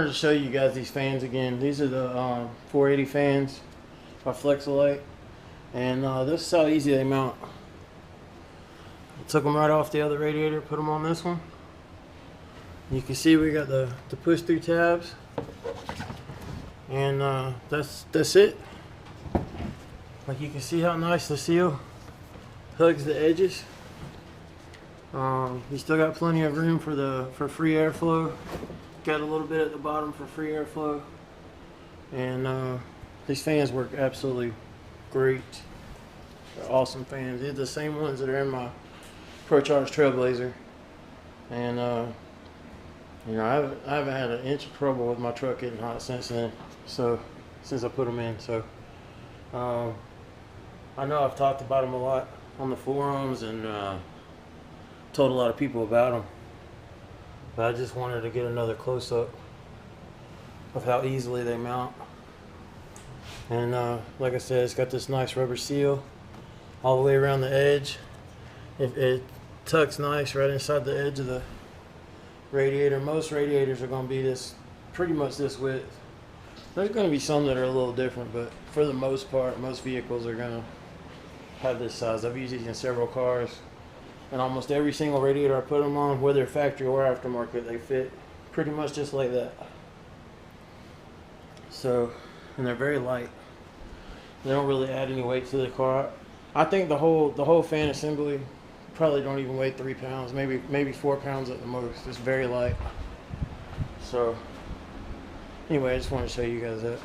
to show you guys these fans again. These are the 480 fans by Flex-A-Lite, and this is how easy they mount. I took them right off the other radiator, put them on this one. You can see we got the push-through tabs, and that's it. Like, you can see how nice the seal hugs the edges. You still got plenty of room for free airflow. Got a little bit at the bottom for free airflow, and these fans work absolutely great. They're awesome fans. They're the same ones that are in my ProCharge Trailblazer, and you know, I haven't had an inch of trouble with my truck getting hot since then. So since I put them in, so I know I've talked about them a lot on the forums and told a lot of people about them, but I just wanted to get another close-up of how easily they mount. And like I said, it's got this nice rubber seal all the way around the edge. It tucks nice right inside the edge of the radiator. Most radiators are going to be pretty much this width. There's going to be some that are a little different, but for the most part, most vehicles are going to have this size. I've used these in several cars, and almost every single radiator I put them on, whether factory or aftermarket, they fit pretty much just like that. So, and they're very light. They don't really add any weight to the car. I think the whole fan assembly probably don't even weigh 3 pounds, maybe 4 pounds at the most. It's very light. So anyway, I just want to show you guys that.